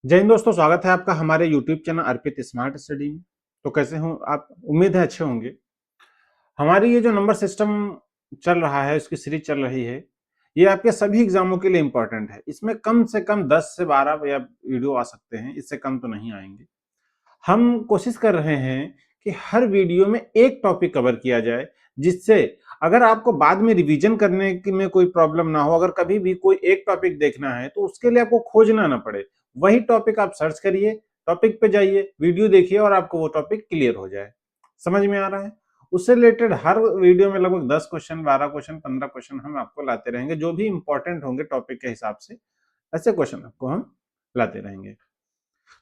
जय हिंद दोस्तों, स्वागत है आपका हमारे YouTube चैनल अर्पित स्मार्ट स्टडी में। तो कैसे हो आप? उम्मीद है अच्छे होंगे। हमारी ये जो नंबर सिस्टम चल रहा है, उसकी सीरीज चल रही है, ये आपके सभी एग्जामों के लिए इंपॉर्टेंट है। इसमें कम से कम 10 से 12 या वीडियो आ सकते हैं, इससे कम तो नहीं आएंगे। हम कोशिश कर रहे हैं कि हर वीडियो में एक टॉपिक कवर किया जाए, जिससे अगर आपको बाद में रिवीजन करने में कोई प्रॉब्लम ना हो, अगर कभी भी कोई एक टॉपिक देखना है तो उसके लिए आपको खोजना ना पड़े। वही टॉपिक आप सर्च करिए, टॉपिक पे जाइए, वीडियो देखिए और आपको वो टॉपिक क्लियर हो जाए। समझ में आ रहा है? उससे रिलेटेड हर वीडियो में लगभग 10 क्वेश्चन, 12 क्वेश्चन, 15 क्वेश्चन हम आपको लाते रहेंगे, जो भी इंपॉर्टेंट होंगे टॉपिक के हिसाब से ऐसे क्वेश्चन आपको हम लाते रहेंगे।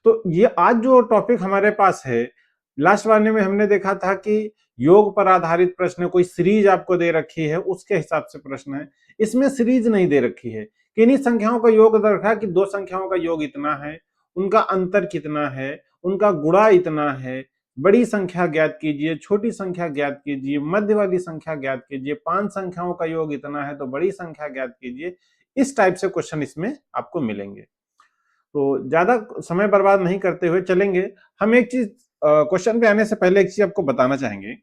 तो ये आज जो टॉपिक हमारे पास है, लास्ट वाले में हमने देखा था कि योग पर आधारित प्रश्न, कोई सीरीज आपको दे रखी है उसके हिसाब से प्रश्न है। इसमें सीरीज नहीं दे रखी है, किन्हीं संख्याओं का योग दे रखा है कि दो संख्याओं का योग इतना है, उनका अंतर कितना है, उनका गुणा इतना है, बड़ी संख्या ज्ञात कीजिए, छोटी संख्या ज्ञात कीजिए, मध्य वाली संख्या ज्ञात कीजिए, 5 संख्याओं का योग इतना है तो बड़ी संख्या ज्ञात कीजिए। इस टाइप से क्वेश्चन इसमें आपको मिलेंगे। तो ज्यादा समय बर्बाद नहीं करते हुए चलेंगे। हम एक चीज क्वेश्चन पे आने से पहले एक चीज आपको बताना चाहेंगे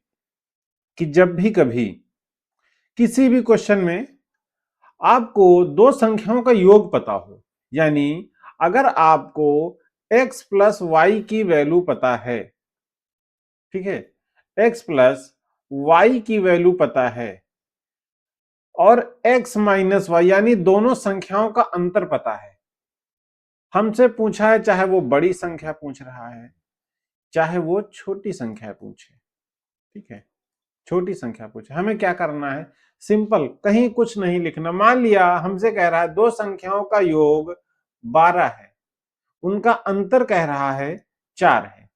कि जब भी कभी किसी भी क्वेश्चन में आपको दो संख्याओं का योग पता हो, यानी अगर आपको x प्लस वाई की वैल्यू पता है, ठीक है, x प्लस वाई की वैल्यू पता है और x माइनस वाई यानी दोनों संख्याओं का अंतर पता है, हमसे पूछा है, चाहे वो बड़ी संख्या पूछ रहा है चाहे वो छोटी संख्या पूछे, ठीक है, छोटी संख्या पूछे, हमें क्या करना है? सिंपल, कहीं कुछ नहीं लिखना। मान लिया हमसे कह रहा है दो संख्याओं का योग 12 है, उनका अंतर कह रहा है 4 है।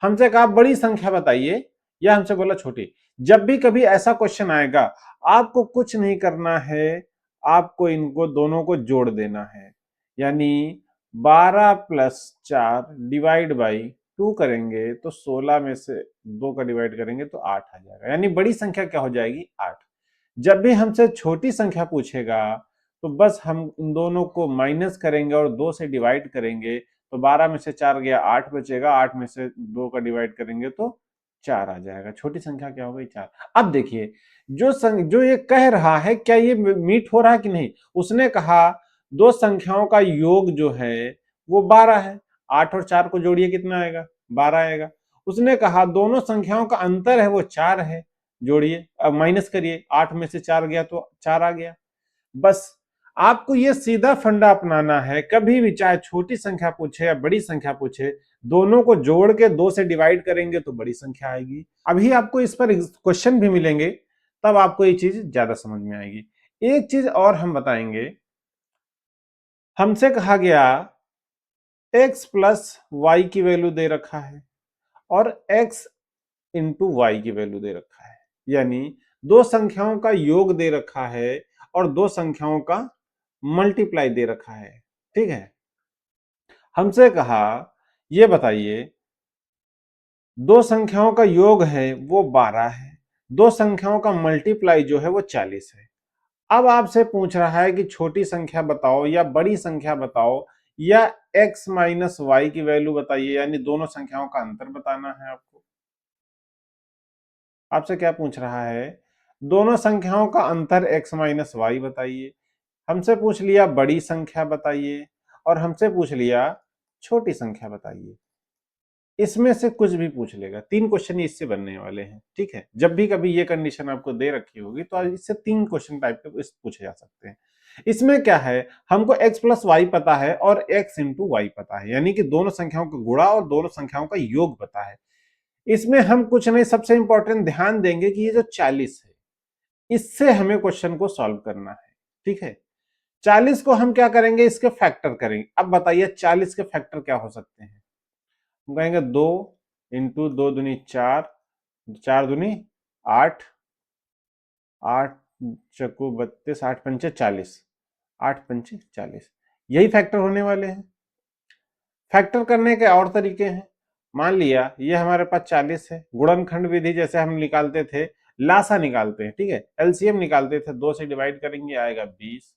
हमसे कहा बड़ी संख्या बताइए, या हमसे बोला छोटी। जब भी कभी ऐसा क्वेश्चन आएगा, आपको कुछ नहीं करना है, आपको इनको दोनों को जोड़ देना है। यानी 12 प्लस 4 डिवाइड बाई 2 करेंगे तो 16 में से 2 का डिवाइड करेंगे तो 8 आ जाएगा, यानी बड़ी संख्या क्या हो जाएगी? 8। जब भी हमसे छोटी संख्या पूछेगा तो बस हम इन दोनों को माइनस करेंगे और 2 से डिवाइड करेंगे, तो 12 में से 4 गया, 8 बचेगा, 8 में से 2 का डिवाइड करेंगे तो 4 आ जाएगा। छोटी संख्या क्या हो गई? 4। अब देखिए, जो ये कह रहा है, क्या ये मीट हो रहा है कि नहीं? उसने कहा दो संख्याओं का योग जो है वो 12 है, 8 और 4 को जोड़िए कितना आएगा? 12 आएगा। उसने कहा दोनों संख्याओं का अंतर है वो 4 है, जोड़िए, अब माइनस करिए, 8 में से 4 गया तो 4 आ गया। बस आपको ये सीधा फंडा अपनाना है, कभी भी चाहे छोटी संख्या पूछे या बड़ी संख्या पूछे, दोनों को जोड़ के 2 से डिवाइड करेंगे तो बड़ी संख्या आएगी। अभी आपको इस पर क्वेश्चन भी मिलेंगे, तब आपको ये चीज ज्यादा समझ में आएगी। एक चीज और हम बताएंगे, हमसे कहा गया x प्लस वाई की वैल्यू दे रखा है और x इंटू वाई की वैल्यू दे रखा है, यानी दो संख्याओं का योग दे रखा है और दो संख्याओं का मल्टीप्लाई दे रखा है, ठीक है। हमसे कहा ये बताइए, दो संख्याओं का योग है वो 12 है, दो संख्याओं का मल्टीप्लाई जो है वो 40 है। अब आपसे पूछ रहा है कि छोटी संख्या बताओ या बड़ी संख्या बताओ, या x माइनस वाई की वैल्यू बताइए, यानी दोनों संख्याओं का अंतर बताना है आपको। आपसे क्या पूछ रहा है? दोनों संख्याओं का अंतर x माइनस वाई बताइए। हमसे पूछ लिया बड़ी संख्या बताइए और हमसे पूछ लिया छोटी संख्या बताइए। इसमें से कुछ भी पूछ लेगा, 3 क्वेश्चन इससे बनने वाले हैं, ठीक है। जब भी कभी ये कंडीशन आपको दे रखी होगी तो इससे 3 क्वेश्चन टाइप के पूछे जा सकते हैं। इसमें क्या है, हमको x प्लस वाई पता है और x इंटू वाई पता है, यानी कि दोनों संख्याओं का गुणा और दोनों संख्याओं का योग पता है। इसमें हम कुछ नहीं, सबसे इंपॉर्टेंट ध्यान देंगे कि ये जो 40 है, इससे हमें क्वेश्चन को सॉल्व करना है, ठीक है। 40 को हम क्या करेंगे? इसके फैक्टर करेंगे। अब बताइए 40 के फैक्टर क्या हो सकते हैं? हम कहेंगे 2 इंटू 2 दूनी 4, 4 दूनी 8, 8 चक्कू 32, 8 पंचे 40, 8 पंचे 40, यही फैक्टर होने वाले हैं। फैक्टर करने के और तरीके हैं। मान लिया ये हमारे पास 40 है, गुणनखंड विधि जैसे हम निकालते थे, लासा निकालते हैं, ठीक है, एलसीएम निकालते थे, 2 से डिवाइड करेंगे आएगा 20,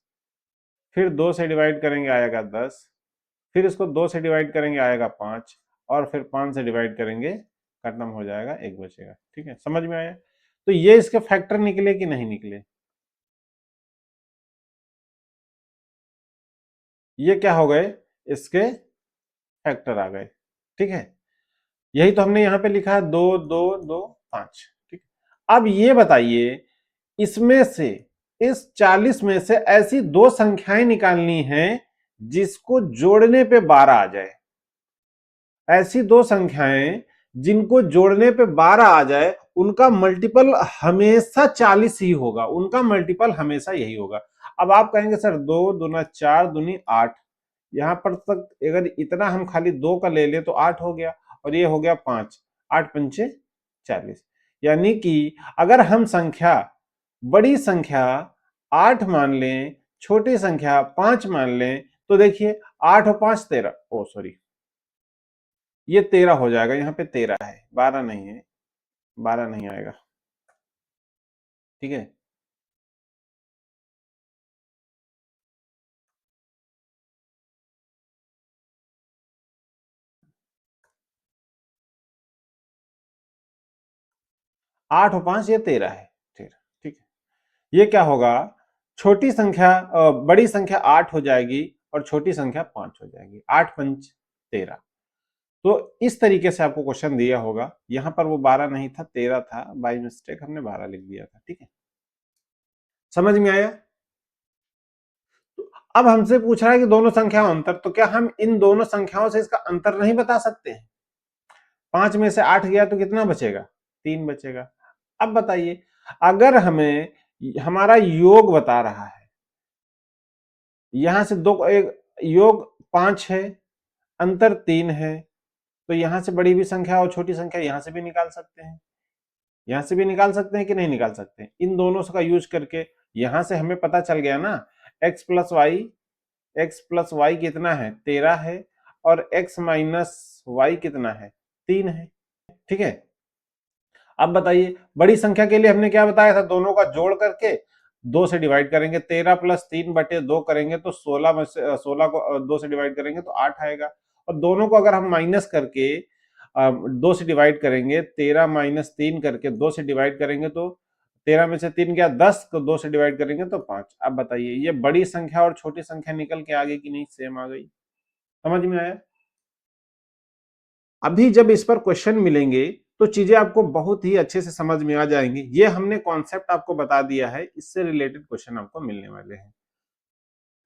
फिर 2 से डिवाइड करेंगे आएगा 10, फिर इसको 2 से डिवाइड करेंगे आएगा 5, और फिर 5 से डिवाइड करेंगे, खत्म हो जाएगा, 1 बचेगा। ठीक है, समझ में आया? तो ये इसके फैक्टर निकले कि नहीं निकले? ये क्या हो गए? इसके फैक्टर आ गए। ठीक है, यही तो हमने यहां पे लिखा है, 2 2 2 5। ठीक, अब ये बताइए, इसमें से, इस 40 में से ऐसी दो संख्याएं निकालनी है जिसको जोड़ने पे 12 आ जाए। ऐसी दो संख्याएं जिनको जोड़ने पे 12 आ जाए, उनका मल्टीपल हमेशा 40 ही होगा, उनका मल्टीपल हमेशा यही होगा। अब आप कहेंगे सर 2 दूना 4 दूनी 8, यहां पर तक अगर इतना हम खाली 2 का ले ले तो 8 हो गया, और ये हो गया 5, 8 पंचे 40। यानी कि अगर हम संख्या, बड़ी संख्या 8 मान लें, छोटी संख्या 5 मान लें, तो देखिए 8 और 5 13, ओ सॉरी, ये 13 हो जाएगा, यहाँ पे 13 है, 12 नहीं है, 12 नहीं आएगा। ठीक है, 8 और 5 ये 13 है, 13। ठीक है, ये क्या होगा, छोटी संख्या बड़ी संख्या 8 हो जाएगी और छोटी संख्या 5 हो जाएगी, 8 पंच 13। तो इस तरीके से आपको क्वेश्चन दिया होगा, यहां पर वो 12 नहीं था, 13 था, बाय मिस्टेक हमने 12 लिख दिया था। ठीक है, समझ में आया? अब हमसे पूछ रहा है कि दोनों संख्याओं अंतर, तो क्या हम इन दोनों संख्याओं से इसका अंतर नहीं बता सकते हैं? 5 में से 8 गया तो कितना बचेगा? 3 बचेगा। अब बताइए, अगर हमें हमारा योग बता रहा है, यहां से दो, एक योग 5 है, अंतर 3 है, तो यहां से बड़ी भी संख्या और छोटी संख्या यहां से भी निकाल सकते हैं, यहां से भी निकाल सकते हैं कि नहीं निकाल सकते हैं? इन दोनों का यूज करके यहां से हमें पता चल गया ना, x plus Y, X plus Y कितना है? 13 है, और x माइनस वाई कितना है? 3 है। ठीक है, अब बताइए, बड़ी संख्या के लिए हमने क्या बताया था, दोनों का जोड़ करके 2 से डिवाइड करेंगे, 13 प्लस 3 बटे 2 करेंगे तो 16 में से 16 को 2 से डिवाइड करेंगे तो 8 आएगा, और दोनों को अगर हम माइनस करके 2 से डिवाइड करेंगे, 13 माइनस 3 करके 2 से डिवाइड करेंगे तो 13 में से 3 गया 10, तो 2 से डिवाइड करेंगे तो 5। अब बताइए, ये बड़ी संख्या और छोटी संख्या निकल के आ गई कि नहीं? सेम आ गई। समझ में आया? अभी जब इस पर क्वेश्चन मिलेंगे तो चीजें आपको बहुत ही अच्छे से समझ में आ जाएंगी। ये हमने कॉन्सेप्ट आपको बता दिया है, इससे रिलेटेड क्वेश्चन आपको मिलने वाले हैं।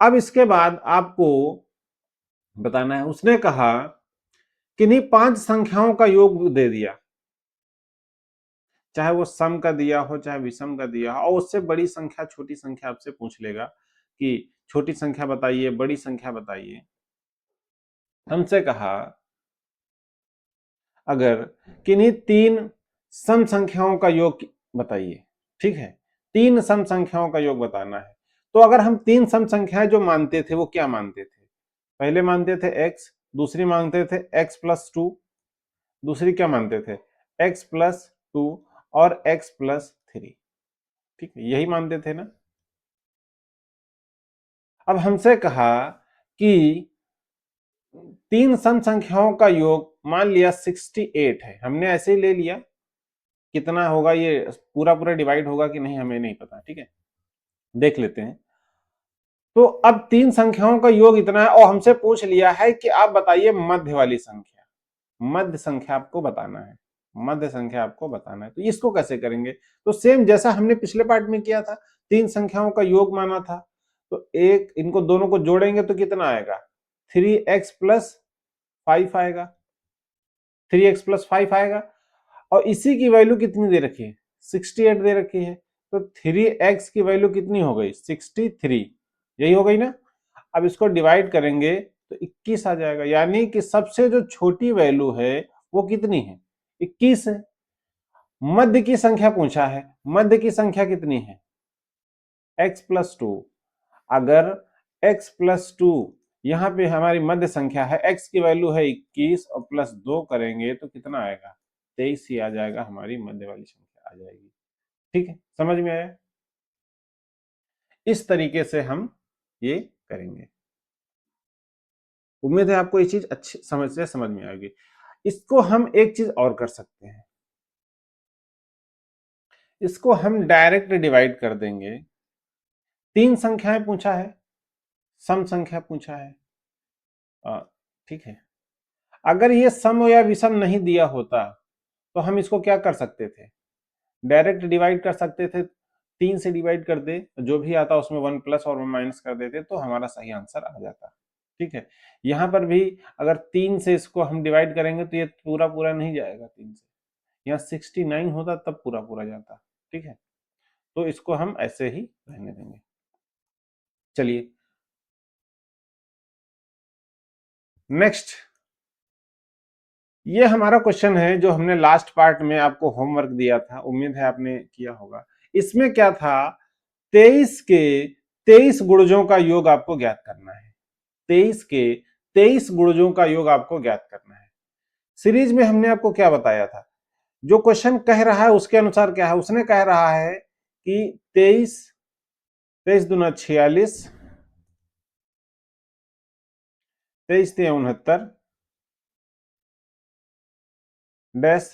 अब इसके बाद आपको बताना है, उसने कहा किन्हीं 5 संख्याओं का योग दे दिया, चाहे वो सम का दिया हो चाहे विषम का दिया हो, और उससे बड़ी संख्या छोटी संख्या आपसे पूछ लेगा कि छोटी संख्या बताइए, बड़ी संख्या बताइए। हमसे कहा अगर किन्हीं 3 सम संख्याओं का योग बताइए। ठीक है, 3 सम संख्याओं का योग बताना है। तो अगर हम 3 सम संख्याएं जो मानते थे वो क्या मानते थे? पहले मानते थे x, दूसरी मानते थे x प्लस 2, दूसरी क्या मानते थे? x प्लस 2 और x प्लस 3। ठीक है, यही मानते थे ना? अब हमसे कहा कि 3 सम संख्याओं का योग मान लिया 68 है, हमने ऐसे ही ले लिया, कितना होगा ये पूरा पूरा डिवाइड होगा कि नहीं हमें नहीं पता। ठीक है, देख लेते हैं। तो अब 3 संख्याओं का योग इतना है, और हमसे पूछ लिया है कि आप बताइए मध्य वाली संख्या, मध्य संख्या आपको बताना है, मध्य संख्या आपको बताना है। तो इसको कैसे करेंगे? तो सेम जैसा हमने पिछले पार्ट में किया था, 3 संख्याओं का योग माना था, तो एक इनको दोनों को जोड़ेंगे तो कितना आएगा? 3x प्लस 5 आएगा, 3x प्लस 5 आएगा, और इसी की वैल्यू कितनी दे रखी है? 68 दे रखी है, तो 3x की वैल्यू कितनी हो गई? 63, यही हो गई ना? अब इसको डिवाइड करेंगे तो 21 आ जाएगा, यानी कि सबसे जो छोटी वैल्यू है वो कितनी है? 21 है। मध्य की संख्या पूछा है, मध्य की संख्या कितनी है? x plus 2। अगर x प्लस 2 यहां पे हमारी मध्य संख्या है, x की वैल्यू है 21 और प्लस 2 करेंगे तो कितना आएगा? 23 ही आ जाएगा, हमारी मध्य वाली संख्या आ जाएगी। ठीक है, समझ में आया? इस तरीके से हम ये करेंगे। उम्मीद है आपको ये चीज अच्छी समझ में आएगी। इसको हम एक चीज और कर सकते हैं, इसको हम डायरेक्ट डिवाइड कर देंगे। 3 संख्याएं पूछा है, सम संख्या पूछा है, ठीक है। अगर ये सम या विषम नहीं दिया होता तो हम इसको क्या कर सकते थे, डायरेक्ट डिवाइड कर सकते थे। 3 से डिवाइड कर दे, जो भी आता उसमें 1 प्लस और 1 माइनस कर देते तो हमारा सही आंसर आ जाता। ठीक है, यहां पर भी अगर 3 से इसको हम डिवाइड करेंगे तो ये पूरा पूरा नहीं जाएगा, 3 से यहाँ 69 होता तब पूरा पूरा जाता। ठीक है, तो इसको हम ऐसे ही रहने देंगे। चलिए नेक्स्ट, ये हमारा क्वेश्चन है जो हमने लास्ट पार्ट में आपको होमवर्क दिया था, उम्मीद है आपने किया होगा। इसमें क्या था, 23 के 23 गुणजों का योग आपको ज्ञात करना है। 23 के 23 गुणजों का योग आपको ज्ञात करना है। सीरीज में हमने आपको क्या बताया था, जो क्वेश्चन कह रहा है उसके अनुसार क्या है, उसने कह रहा है कि 23 23 दूना 46, 23 तिया 69 डैश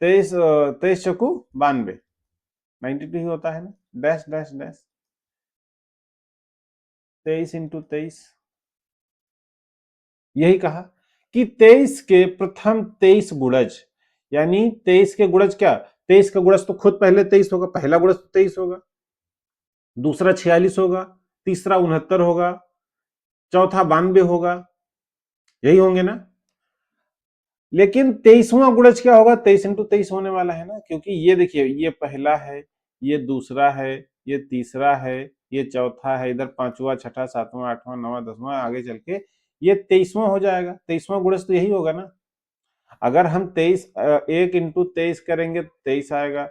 23 23 चौकू 92, 92 ही होता है ना, डैश डैश डैश 23 इंटू 23। यही कहा कि 23 के प्रथम 23 गुणज, यानी 23 के गुणज क्या, 23 का गुणज तो खुद पहले 23 होगा, पहला गुणज तो 23 होगा, दूसरा 46 होगा, तीसरा 69 होगा, चौथा 92 होगा, यही होंगे ना। लेकिन 23वां गुणज क्या होगा, 23 इंटू 23 होने वाला है ना, क्योंकि ये देखिए, ये पहला है, ये दूसरा है, ये तीसरा है, ये चौथा है, इधर पांचवा छठा सातवां आठवां नौवां दसवां, आगे चल के ये 23वां हो जाएगा। 23वां गुणज तो यही होगा ना। अगर हम 23 1 इंटू 23 करेंगे तो 23 आएगा,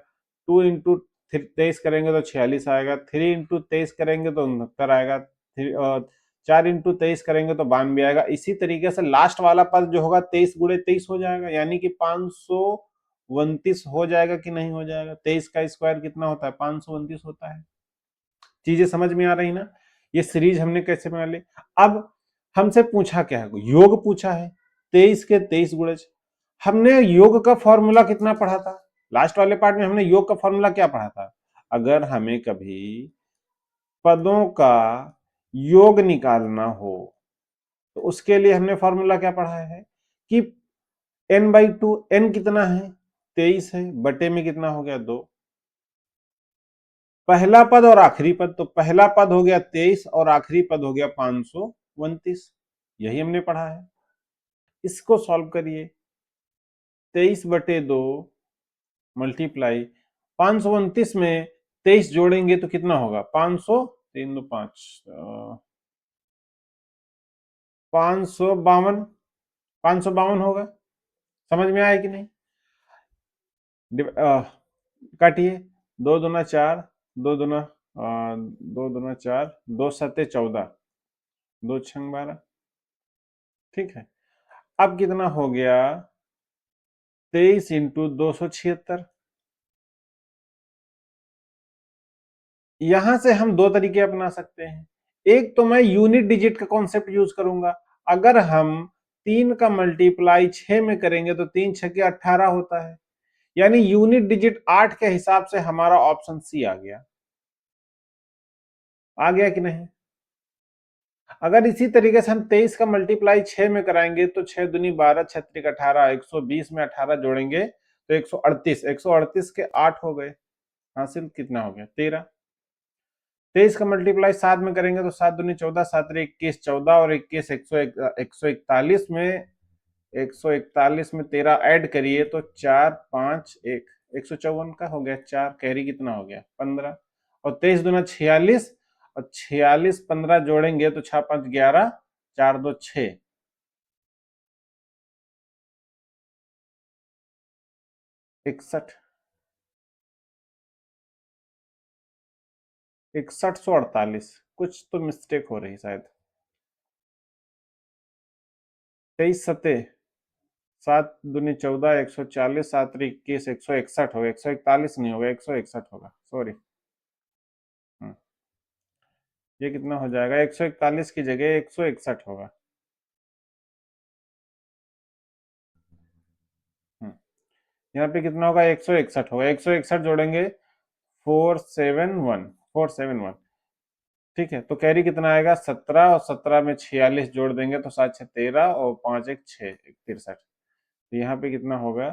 2 इंटू 23 करेंगे तो 46 आएगा, 3 इंटू 23 करेंगे तो 69 आएगा, 4 इंटू 23 करेंगे तो 92 आएगा। इसी तरीके से लास्ट वाला पद जो होगा 23 गुणे 23 हो जाएगा, यानी कि 529 हो जाएगा कि नहीं हो जाएगा। 23 का स्क्वायर कितना होता है, 529 होता है। चीजें समझ में आ रही ना। ये सीरीज हमने कैसे बना ली। अब हमसे पूछा क्या है, योग पूछा है, 23 के 23 गुणज। हमने योग का फॉर्मूला कितना पढ़ा था, लास्ट वाले पार्ट में हमने योग का फॉर्मूला क्या पढ़ा था। अगर हमें कभी पदों का योग निकालना हो तो उसके लिए हमने फॉर्मूला क्या पढ़ा है कि n/2, n कितना है 23 है, बटे में कितना हो गया 2, पहला पद और आखिरी पद, तो पहला पद हो गया 23 और आखिरी पद हो गया 529, यही हमने पढ़ा है। इसको सॉल्व करिए, 23/2 मल्टीप्लाई 529 में 23 जोड़ेंगे तो कितना होगा, 500, 3 2 5, 552, 552 होगा। समझ में आया कि नहीं। काटिए, 2 दूना 4, 2 दूना 2 दूना 4, 2 सत्ते 14, 2 छंग 12। ठीक है, अब कितना हो गया, 23 इंटू 276। यहां से हम दो तरीके अपना सकते हैं। एक तो मैं यूनिट डिजिट का कॉन्सेप्ट यूज करूंगा। अगर हम 3 का मल्टीप्लाई 6 में करेंगे तो 3 छके 18 होता है, यानी यूनिट डिजिट 8 के हिसाब से हमारा ऑप्शन सी आ गया। आ गया कि नहीं। अगर इसी तरीके से हम 23 का मल्टीप्लाई 6 में कराएंगे तो 6 दूनी 12, 6 त्रिक 18, 120 में 18 जोड़ेंगे तो 138, 138 के 8 हो गए, हासिल कितना हो गया 13। 23 का मल्टीप्लाई 7 में करेंगे तो 7 दूनी 14, 7 21, 14 और 21, 141 में 141 में 13 ऐड करिए तो 4 5 1, 154 का हो गया 4, कैरी कितना हो गया 15, और 23 दूना 46, और 46 15 जोड़ेंगे तो 6 5 11, 4 2 6, 61, 6148। कुछ तो मिस्टेक हो रही शायद। 23 सत्ते 7 दूनी 14, 140, 7 21, 161 होगा, 141 नहीं होगा, 161 होगा, सॉरी। ये कितना हो जाएगा, 141 की जगह 161 होगा। यहाँ पे कितना होगा, 161 होगा, 161 जोड़ेंगे 471, 471, ठीक है। तो कैरी कितना आएगा, 17, और 17 में 46 जोड़ देंगे तो 7 6 13 और 5 1 6 63। तो यहाँ पे कितना होगा,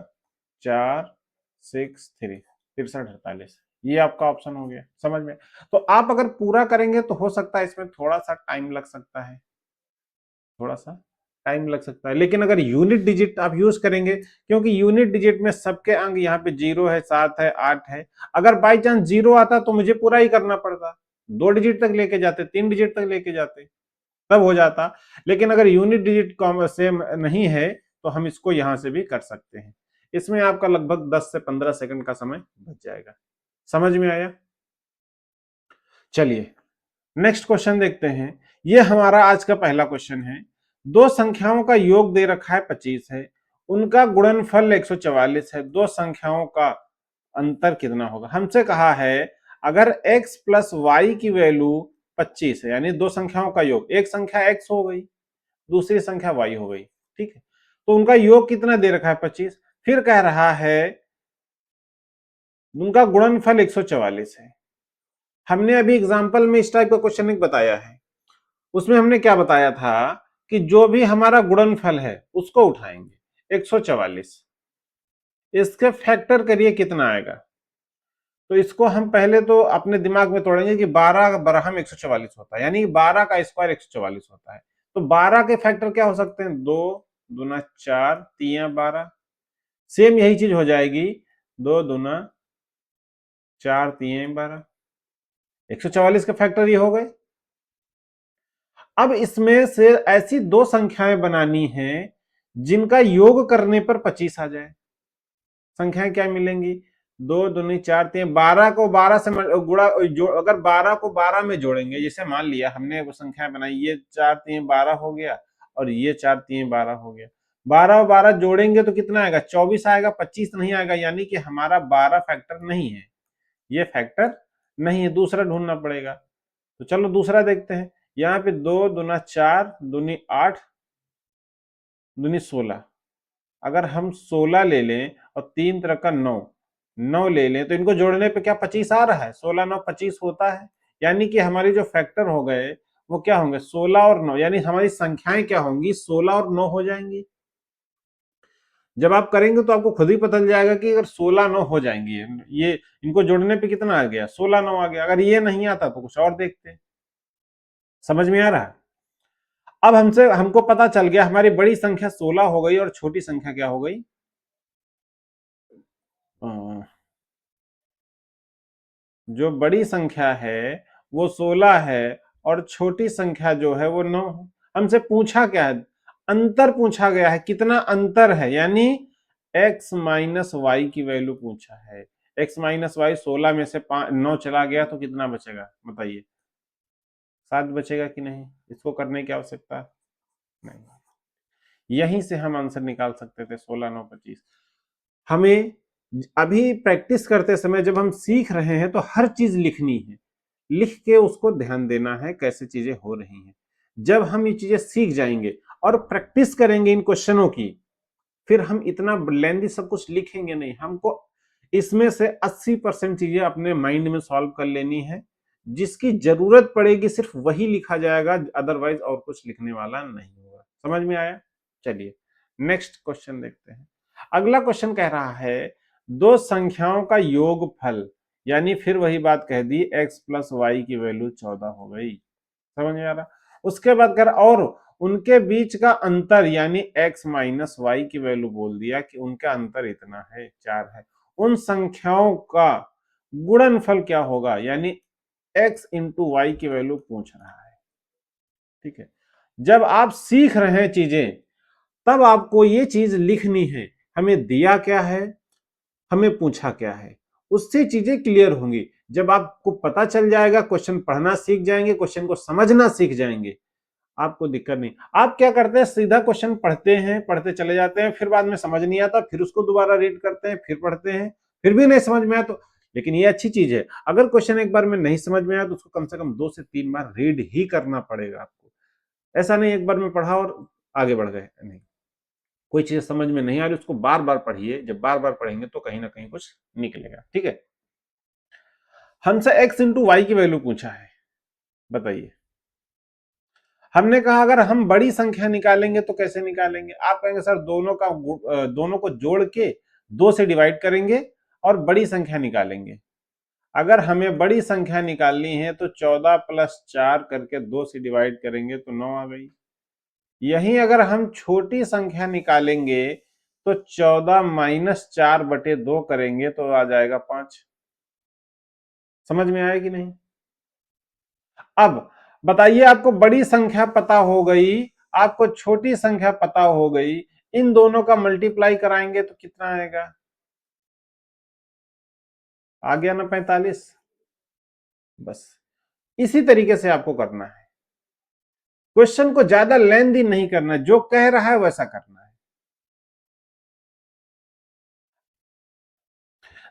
463, 63 48। ये आपका ऑप्शन हो गया, समझ में। तो आप अगर पूरा करेंगे तो हो सकता है इसमें थोड़ा सा टाइम लग सकता है, थोड़ा सा टाइम लग सकता है, लेकिन अगर यूनिट डिजिट आप यूज करेंगे, क्योंकि यूनिट डिजिट में सबके अंक यहाँ पे 0 है, 7 है, 8 है, अगर बाई चांस 0 आता तो मुझे पूरा ही करना पड़ता, 2 डिजिट तक लेके जाते, 3 डिजिट तक लेके जाते, तब हो जाता। लेकिन अगर यूनिट डिजिट सेम नहीं है तो हम इसको यहां से भी कर सकते हैं। इसमें आपका लगभग 10 से 15 सेकंड का समय बच जाएगा। समझ में आया? चलिए नेक्स्ट क्वेश्चन देखते हैं। ये हमारा आज का पहला क्वेश्चन है। दो संख्याओं का योग दे रखा है 25 है, उनका गुणनफल 144 है, दो संख्याओं का अंतर कितना होगा। हमसे कहा है अगर x प्लस वाई की वैल्यू 25 है, यानी दो संख्याओं का योग, एक संख्या x हो गई, दूसरी संख्या y हो गई, ठीक है, तो उनका योग कितना दे रखा है 25। फिर कह रहा है उनका गुणनफल 144 है। हमने अभी एग्जांपल में इस टाइप का क्वेश्चन एक बताया है, उसमें हमने क्या बताया था कि जो भी हमारा गुणनफल है उसको उठाएंगे 144, इसके फैक्टर करिए कितना आएगा। तो इसको हम पहले तो अपने दिमाग में तोड़ेंगे कि 12 बरहम 144 होता है, यानी 12 का स्क्वायर 144 होता है। तो 12 के फैक्टर क्या हो सकते हैं, 2 दूना 4, 3 12। सेम यही चीज हो जाएगी, 2 दूना 4, 3 12, 144 के फैक्टर ये हो गए। अब इसमें से ऐसी दो संख्याएं बनानी है जिनका योग करने पर 25 आ जाए। संख्याएं क्या मिलेंगी, 2 दूनी 4 3, 12 को 12 से गुणा अगर 12 को 12 में जोड़ेंगे, जैसे मान लिया हमने वो संख्या बनाई, ये 4 3 12 हो गया और ये 4 3 12 हो गया, 12 और 12 जोड़ेंगे तो कितना आएगा, 24 आएगा, 25 नहीं आएगा, यानी कि हमारा 12 फैक्टर नहीं है, ये फैक्टर नहीं है, दूसरा ढूंढना पड़ेगा। तो चलो दूसरा देखते हैं। यहाँ पे 2 दूना 4 दूनी 8 दूनी 16, अगर हम 16 ले लें और 3 तरह का 9 9 ले लें तो इनको जोड़ने पे क्या 25 आ रहा है, 16 9 25 होता है, यानी कि हमारी जो फैक्टर हो गए वो क्या होंगे, 16 और 9, यानी हमारी संख्याएं क्या होंगी, 16 और 9 हो जाएंगी। जब आप करेंगे तो आपको खुद ही पता चल जाएगा कि अगर 16 9 हो जाएंगी, ये इनको जोड़ने पे कितना आ गया, 16 9 आ गया। अगर ये नहीं आता तो कुछ और देखते हैं। समझ में आ रहा है? अब हमको पता चल गया हमारी बड़ी संख्या 16 हो गई और छोटी संख्या क्या हो गई, जो बड़ी संख्या है वो 16 है और छोटी संख्या जो है वो 9 है। हमसे पूछा क्या है, अंतर पूछा गया है, कितना अंतर है, यानी x माइनस वाई की वैल्यू पूछा है। x माइनस वाई, 16 में से 9 चला गया तो कितना बचेगा बताइए, 7 बचेगा कि नहीं। इसको करने की आवश्यकता नहीं, यहीं से हम आंसर निकाल सकते थे, 16 9 25। हमें अभी प्रैक्टिस करते समय जब हम सीख रहे हैं तो हर चीज लिखनी है, लिख के उसको ध्यान देना है कैसे चीजें हो रही हैं। जब हम ये चीजें सीख जाएंगे और प्रैक्टिस करेंगे इन क्वेश्चनों की, फिर हम इतना लेंदी सब कुछ लिखेंगे नहीं। हमको इसमें से 80% चीजें अपने माइंड में सॉल्व कर लेनी है, जिसकी जरूरत पड़ेगी सिर्फ वही लिखा जाएगा, अदरवाइज और कुछ लिखने वाला नहीं होगा। समझ में आया? चलिए नेक्स्ट क्वेश्चन देखते हैं। अगला क्वेश्चन कह रहा है दो संख्याओं का योगफल, यानी फिर वही बात कह दी, x प्लस वाई की वैल्यू 14 हो गई। समझ में आ रहा? उसके बाद कर और उनके बीच का अंतर, यानी x माइनस वाई की वैल्यू बोल दिया कि उनका अंतर इतना है, 4 है। उन संख्याओं का गुणनफल क्या होगा, यानी x इंटू वाई की वैल्यू पूछ रहा है। ठीक है, जब आप सीख रहे हैं चीजें तब आपको ये चीज लिखनी है, हमें दिया क्या है, हमें पूछा क्या है, उससे चीजें क्लियर होंगी। जब आपको पता चल जाएगा, क्वेश्चन पढ़ना सीख जाएंगे, क्वेश्चन को समझना सीख जाएंगे, आपको दिक्कत नहीं। आप क्या करते हैं, सीधा क्वेश्चन पढ़ते हैं, पढ़ते चले जाते हैं, फिर बाद में समझ नहीं आता, फिर उसको दोबारा रीड करते हैं, फिर पढ़ते हैं, फिर भी नहीं समझ में आया तो। लेकिन ये अच्छी चीज है, अगर क्वेश्चन एक बार में नहीं समझ में आया तो उसको कम से कम 2 से 3 बार रीड ही करना पड़ेगा आपको। ऐसा नहीं एक बार में पढ़ा और आगे बढ़ गए, नहीं। कोई चीज समझ में नहीं आ रही उसको बार बार पढ़िए, जब बार बार पढ़ेंगे तो कहीं ना कहीं कुछ निकलेगा। ठीक है, हमसे x इंटू वाई की वैल्यू पूछा है, बताइए। हमने कहा अगर हम बड़ी संख्या निकालेंगे तो कैसे निकालेंगे? आप कहेंगे सर दोनों को जोड़ के 2 से डिवाइड करेंगे और बड़ी संख्या निकालेंगे। अगर हमें बड़ी संख्या निकालनी है तो 14 प्लस 4 करके 2 से डिवाइड करेंगे तो 9 आ गई। यही अगर हम छोटी संख्या निकालेंगे तो 14 माइनस 4 बटे 2 करेंगे तो आ जाएगा 5। समझ में आया कि नहीं? अब बताइए, आपको बड़ी संख्या पता हो गई, आपको छोटी संख्या पता हो गई, इन दोनों का मल्टीप्लाई कराएंगे तो कितना आएगा? आ गया ना 45। बस इसी तरीके से आपको करना है, क्वेश्चन को ज्यादा लेंथी नहीं करना, जो कह रहा है वैसा करना है।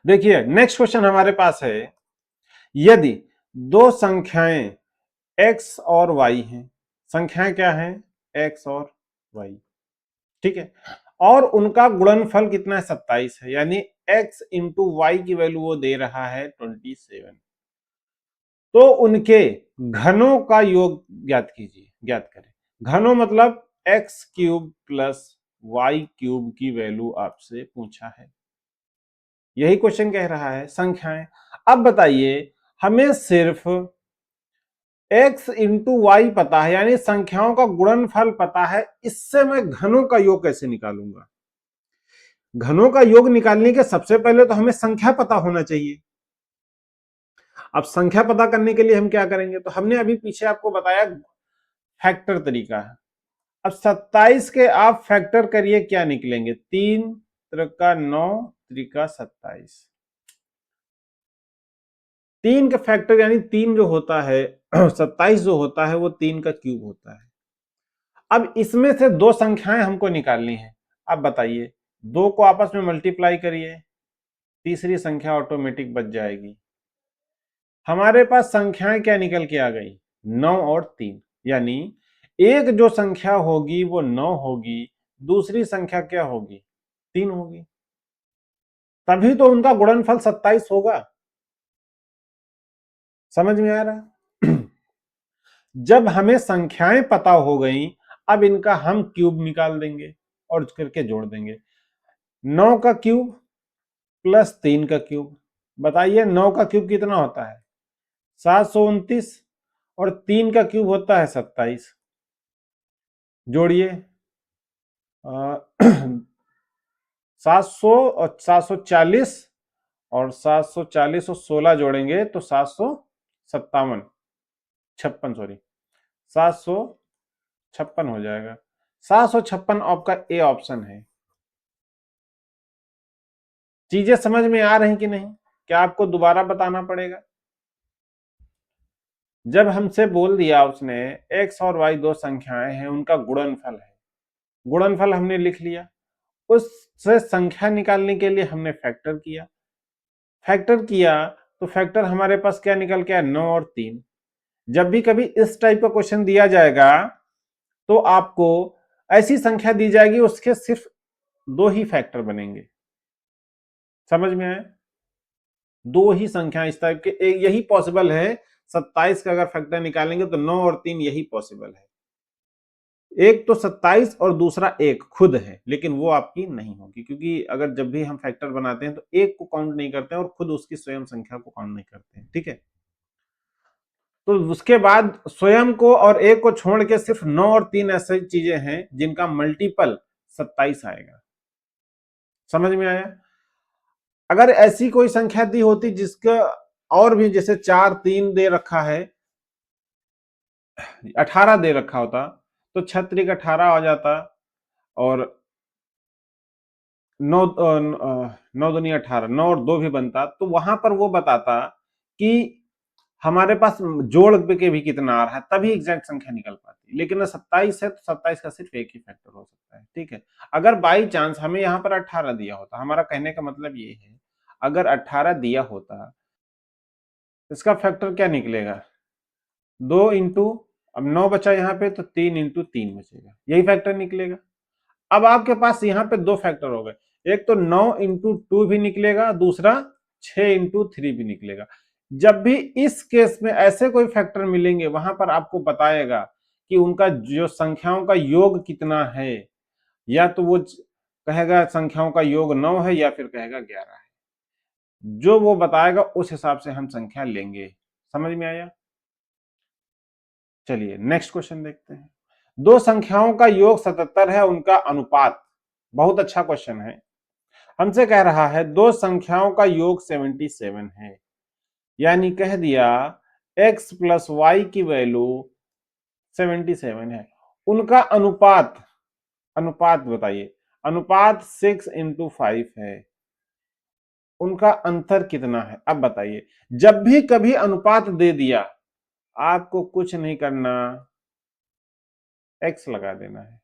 देखिए नेक्स्ट क्वेश्चन हमारे पास है, यदि दो संख्याएं x और y हैं, संख्याएं क्या हैं? x और y, ठीक है, और उनका गुणनफल कितना है? 27 है, यानी x इंटू वाई की वैल्यू वो दे रहा है 27। तो उनके घनों का योग ज्ञात कीजिए, ज्ञात करें। घनों मतलब X cube plus Y cube की वैल्यू आपसे पूछा है, यही क्वेश्चन कह रहा है, संख्याएं। अब बताइए, हमें सिर्फ x इंटू वाई पता है, यानी संख्याओं का गुणनफल पता है, इससे मैं घनों का योग कैसे निकालूंगा? घनों का योग निकालने के सबसे पहले तो हमें संख्या पता होना चाहिए। अब संख्या पता करने के लिए हम क्या करेंगे? तो हमने अभी पीछे आपको बताया फैक्टर तरीका है। अब 27 के आप फैक्टर करिए, क्या निकलेंगे? 3 त्रिका 9 त्रिका 27। 3 का फैक्टर यानी 3 जो होता है 27 जो होता है वो 3 का क्यूब होता है। अब इसमें से दो संख्याएं हमको निकालनी है। अब बताइए, दो को आपस में मल्टीप्लाई करिए, तीसरी संख्या ऑटोमेटिक बच जाएगी। हमारे पास संख्याएं क्या निकल के आ गई? 9 और 3, यानी एक जो संख्या होगी वो 9 होगी, दूसरी संख्या क्या होगी? 3 होगी, तभी तो उनका गुणनफल 27 होगा। समझ में आ रहा? जब हमें संख्याएं पता हो गई, अब इनका हम क्यूब निकाल देंगे और करके जोड़ देंगे। 9 का क्यूब प्लस 3 का क्यूब, बताइए 9 का क्यूब कितना होता है? 729, और 3 का क्यूब होता है 27। जोड़िए 700 और 740, और 740 और 16 जोड़ेंगे तो 757, 56 सॉरी, 756 हो जाएगा। 756 आपका ए ऑप्शन है। चीजें समझ में आ रही कि नहीं? क्या आपको दोबारा बताना पड़ेगा? जब हमसे बोल दिया उसने x और y दो संख्याएं हैं, उनका गुणनफल है, गुणनफल हमने लिख लिया, उससे संख्या निकालने के लिए हमने फैक्टर किया, फैक्टर किया तो फैक्टर हमारे पास क्या निकल के आया? 9 और 3। जब भी कभी इस टाइप का क्वेश्चन दिया जाएगा तो आपको ऐसी संख्या दी जाएगी, उसके सिर्फ दो ही फैक्टर बनेंगे। समझ में आया? दो ही संख्या इस टाइप के, यही पॉसिबल है। 27 का अगर फैक्टर निकालेंगे तो 9 और 3 यही पॉसिबल है। एक तो 27 और दूसरा एक खुद है, लेकिन वो आपकी नहीं होगी, क्योंकि अगर जब भी हम फैक्टर बनाते हैं तो एक को काउंट नहीं करते हैं और खुद उसकी स्वयं संख्या को काउंट नहीं करते हैं। ठीक है, तो उसके बाद स्वयं को और एक को छोड़ के सिर्फ 9 और 3 ऐसी चीजें हैं जिनका मल्टीपल 27 आएगा। समझ में आया? अगर ऐसी कोई संख्या दी होती जिसका और भी, जैसे 4 3 दे रखा है, 18 दे रखा होता, तो 6 18 आ जाता, और 9 9 दूनी 18, 9 और 2 भी बनता, तो वहां पर वो बताता कि हमारे पास जोड़ के भी कितना आ रहा है, तभी एग्जैक्ट संख्या निकल पाती। लेकिन 27 है तो 27 का सिर्फ एक ही फैक्टर हो सकता है। ठीक है, अगर बाई चांस हमें यहाँ पर 18 दिया होता, हमारा कहने का मतलब ये है, अगर 18 दिया होता, इसका फैक्टर क्या निकलेगा? 2 इंटू, अब 9 बचा यहाँ पे तो 3 इंटू 3 बचेगा, यही फैक्टर निकलेगा। अब आपके पास यहाँ पे दो फैक्टर हो गए, एक तो 9 इंटू 2 भी निकलेगा, दूसरा 6 इंटू 3 भी निकलेगा। जब भी इस केस में ऐसे कोई फैक्टर मिलेंगे वहां पर आपको बताएगा कि उनका जो संख्याओं का योग कितना है, या तो वो कहेगा संख्याओं का योग 9 है या फिर कहेगा 11 है। जो वो बताएगा उस हिसाब से हम संख्या लेंगे। समझ में आया? चलिए नेक्स्ट क्वेश्चन देखते हैं। दो संख्याओं का योग 77 है, उनका अनुपात। बहुत अच्छा क्वेश्चन है। हमसे कह रहा है दो संख्याओं का योग 77 है, यानी कह दिया x प्लस वाई की वैल्यू 77 है। उनका अनुपात, अनुपात बताइए। अनुपात 6 इंटू 5 है। उनका अंतर कितना है अब बताइए। जब भी कभी अनुपात दे दिया आपको कुछ नहीं करना, x लगा देना है।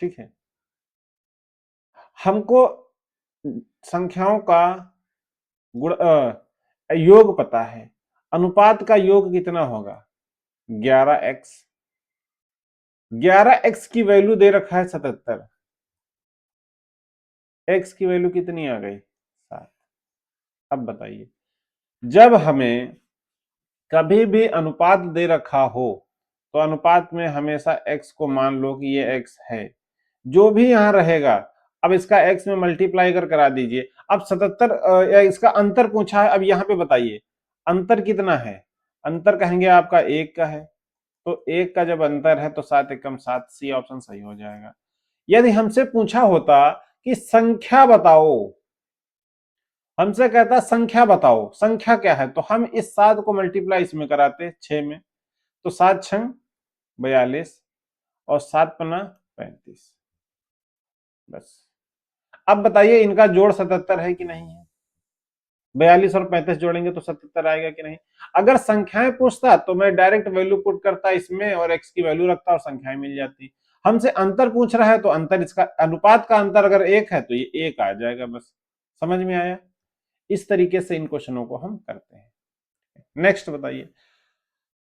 ठीक है, हमको संख्याओं का गुण योग पता है। अनुपात का योग कितना होगा? 11x। 11x की वैल्यू दे रखा है 77। x की वैल्यू कितनी आ गई? 7। अब बताइए, जब हमें कभी भी अनुपात दे रखा हो तो अनुपात में हमेशा x को मान लो कि ये x है, जो भी यहां रहेगा अब इसका x में मल्टीप्लाई करा दीजिए। अब 77 इसका अंतर पूछा है, अब यहां पे बताइए अंतर कितना है। अंतर कहेंगे आपका 1 का है, तो 1 का जब अंतर है तो 7 एकम 7, सी ऑप्शन सही हो जाएगा। यदि हमसे पूछा होता कि संख्या बताओ, हमसे कहता संख्या बताओ, संख्या क्या है, तो हम इस 7 को मल्टीप्लाई इसमें कराते 6 में, तो 7 छंग 42 और 7 पन्ना 35। बस अब बताइए इनका जोड़ 77 है कि नहीं है? 42 और 35 जोड़ेंगे तो 77 आएगा कि नहीं? अगर संख्याएं पूछता तो मैं डायरेक्ट वैल्यू पुट करता इसमें और x की वैल्यू रखता और संख्याएं मिल जाती। हमसे अंतर पूछ रहा है तो अंतर, इसका अनुपात का अंतर अगर 1 है तो ये 1 आ जाएगा। बस समझ में आया? इस तरीके से इन क्वेश्चनों को हम करते हैं। नेक्स्ट बताइए,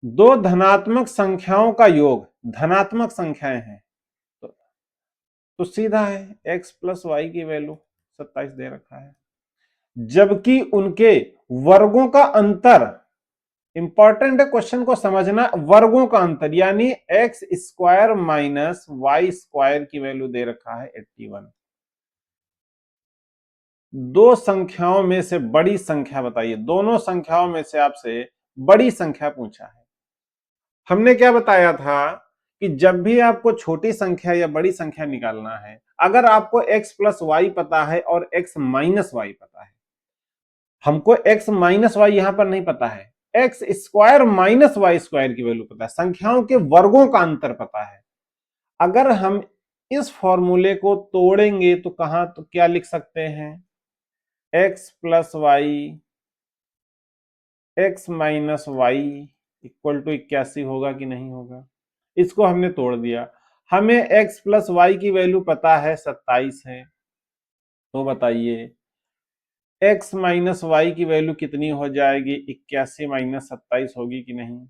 दो धनात्मक संख्याओं का योग, धनात्मक संख्याएं हैं तो सीधा है x प्लस वाई की वैल्यू 27 दे रखा है, जबकि उनके वर्गों का अंतर, इंपॉर्टेंट है क्वेश्चन को समझना, वर्गों का अंतर यानी X square minus Y square की वैल्यू दे रखा है 81। दो संख्याओं में से बड़ी संख्या बताइए, दोनों संख्याओं में से आपसे बड़ी संख्या पूछा है। हमने क्या बताया था कि जब भी आपको छोटी संख्या या बड़ी संख्या निकालना है, अगर आपको x प्लस वाई पता है और x माइनस वाई पता है, हमको x माइनस वाई यहां पर नहीं पता है, X square minus Y square की वैल्यू पता है, संख्याओं के वर्गों का अंतर पता है। अगर हम इस फॉर्मूले को तोड़ेंगे तो कहां, तो क्या लिख सकते हैं? x plus Y X minus Y equal to 81 होगा कि नहीं होगा? इसको हमने तोड़ दिया। हमें x प्लस वाई की वैल्यू पता है 27 है, तो बताइए x माइनस वाई की वैल्यू कितनी हो जाएगी? 81 माइनस 27 होगी कि नहीं?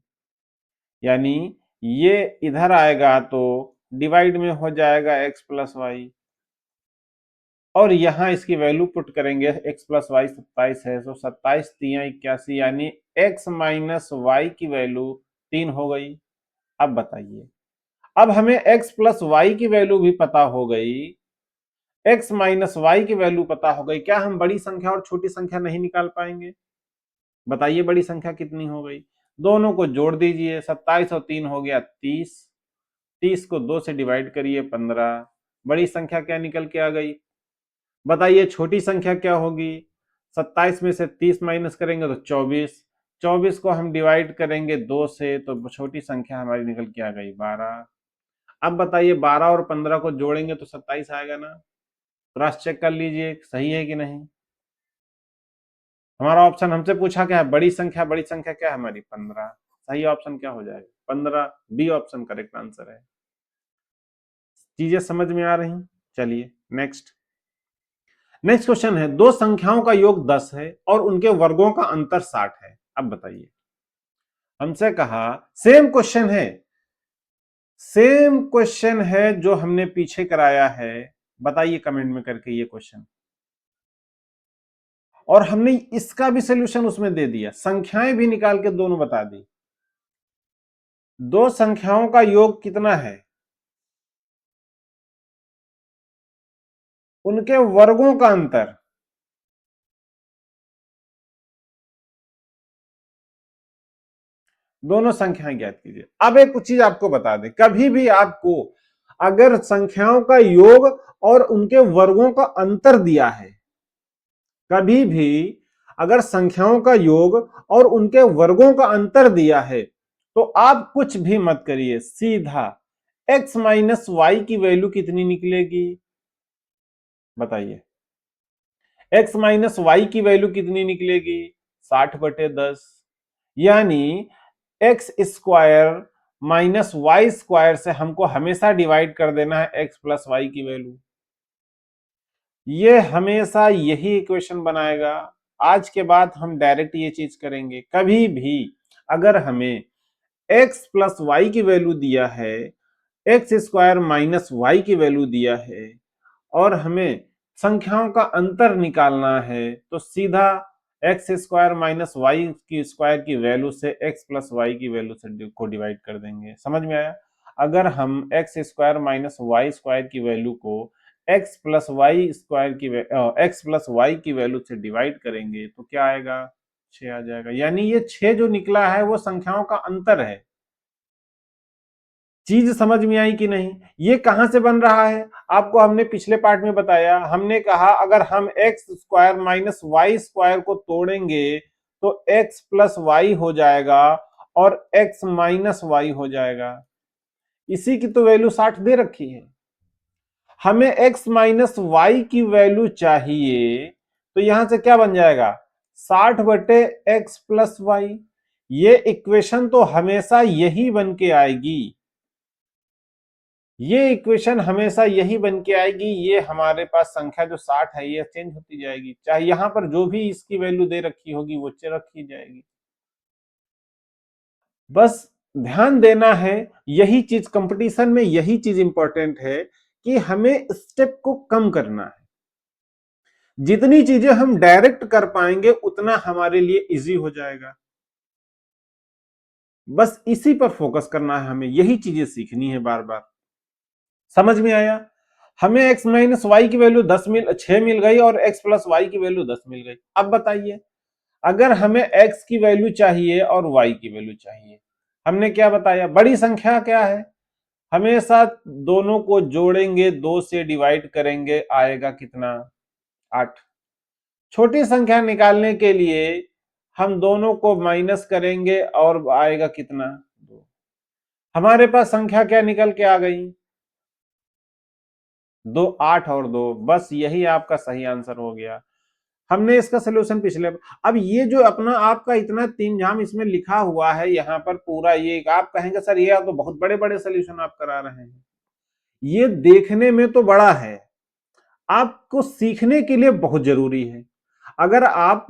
यानी ये इधर आएगा तो डिवाइड में हो जाएगा x प्लस वाई, और यहां इसकी वैल्यू पुट करेंगे, x प्लस वाई 27 है तो 27 तिया 81, यानी x माइनस वाई की वैल्यू 3 हो गई। अब बताइए, अब हमें x प्लस वाई की वैल्यू भी पता हो गई, x माइनस वाई की वैल्यू पता हो गई, क्या हम बड़ी संख्या और छोटी संख्या नहीं निकाल पाएंगे? बताइए बड़ी संख्या कितनी हो गई? दोनों को जोड़ दीजिए, 27 और 3 हो गया 30, 30 को 2 से डिवाइड करिए 15, बड़ी संख्या क्या निकल के आ गई? बताइए छोटी संख्या क्या होगी? 27 में से 30 माइनस करेंगे तो 24, 24 को हम डिवाइड करेंगे 2 से तो छोटी संख्या हमारी निकल के आ गई 12। अब बताइए 12 और 15 को जोड़ेंगे तो 27 आएगा ना? क्रॉस चेक कर लीजिए सही है कि नहीं। हमारा ऑप्शन हमसे पूछा क्या है? बड़ी संख्या, बड़ी संख्या क्या है हमारी? 15। सही ऑप्शन क्या हो जाएगा? 15, बी ऑप्शन करेक्ट आंसर है। चीजें समझ में आ रही? चलिए नेक्स्ट। नेक्स्ट क्वेश्चन है, दो संख्याओं का योग 10 है और उनके वर्गों का अंतर 60 है। अब बताइए, हमसे कहा सेम क्वेश्चन है, सेम क्वेश्चन है जो हमने पीछे कराया है, बताइए कमेंट में करके ये क्वेश्चन। और हमने इसका भी सॉल्यूशन उसमें दे दिया, संख्याएं भी निकाल के दोनों बता दी। दो संख्याओं का योग कितना है, उनके वर्गों का अंतर। दोनों संख्याएं ज्ञात कीजिए। अब एक चीज आपको बता दें, कभी भी आपको अगर संख्याओं का योग और उनके वर्गों का अंतर दिया है, कभी भी अगर संख्याओं का योग और उनके वर्गों का अंतर दिया है, तो आप कुछ भी मत करिए, सीधा x माइनस वाई की वैल्यू कितनी निकलेगी, बताइए। x माइनस वाई की वैल्यू कितनी निकलेगी, 60/10, यानी X square minus Y square से हमको हमेशा डिवाइड कर देना है एक्स प्लस वाई की वैल्यू। ये हमेशा यही इक्वेशन बनाएगा। आज के बाद हम डायरेक्ट ये चीज करेंगे, कभी भी अगर हमें एक्स प्लस वाई की वैल्यू दिया है, एक्स स्क्वायर माइनस वाई की वैल्यू दिया है, और हमें संख्याओं का अंतर निकालना है, तो सीधा एक्स स्क्वायर माइनस वाई की स्क्वायर की वैल्यू से एक्स प्लस वाई की वैल्यू से को डिवाइड कर देंगे। समझ में आया? अगर हम X square minus Y square की वैल्यू को एक्स प्लस वाई स्क्वायर की एक्स प्लस वाई की वैल्यू से डिवाइड करेंगे तो क्या आएगा, 6 आ जाएगा। यानी ये 6 जो निकला है वो संख्याओं का अंतर है। चीज समझ में आई कि नहीं? ये कहां से बन रहा है, आपको हमने पिछले पार्ट में बताया। हमने कहा अगर हम X square minus Y square को तोड़ेंगे तो एक्स प्लस वाई हो जाएगा और एक्स माइनस वाई हो जाएगा। इसी की तो वैल्यू 60 दे रखी है। हमें x माइनस वाई की वैल्यू चाहिए, तो यहां से क्या बन जाएगा, 60/x प्लस वाई। ये इक्वेशन तो हमेशा यही बन के आएगी, ये इक्वेशन हमेशा यही बन के आएगी। ये हमारे पास संख्या जो 60 है ये चेंज होती जाएगी, चाहे यहां पर जो भी इसकी वैल्यू दे रखी होगी वो रखी जाएगी। बस ध्यान देना है, यही चीज कंपटीशन में, यही चीज इंपॉर्टेंट है कि हमें स्टेप को कम करना है। जितनी चीजें हम डायरेक्ट कर पाएंगे उतना हमारे लिए इजी हो जाएगा। बस इसी पर फोकस करना है, हमें यही चीजें सीखनी है बार बार। समझ में आया? हमें x माइनस वाई की वैल्यू 6 मिल गई और x प्लस वाई की वैल्यू 10 मिल गई। अब बताइए, अगर हमें x की वैल्यू चाहिए और y की वैल्यू चाहिए, हमने क्या बताया, बड़ी संख्या क्या है, हमेशा दोनों को जोड़ेंगे, 2 से डिवाइड करेंगे, आएगा कितना, 8। छोटी संख्या निकालने के लिए हम दोनों को माइनस करेंगे और आएगा कितना, 2। हमारे पास संख्या क्या निकल के आ गई, 2, 8 और 2। बस यही आपका सही आंसर हो गया। हमने इसका सोल्यूशन पिछले, अब ये जो अपना आपका इतना तीन जाम इसमें लिखा हुआ है यहाँ पर पूरा, ये आप कहेंगे सर ये तो बहुत बड़े बड़े सोल्यूशन आप करा रहे हैं। ये देखने में तो बड़ा है, आपको सीखने के लिए बहुत जरूरी है। अगर आप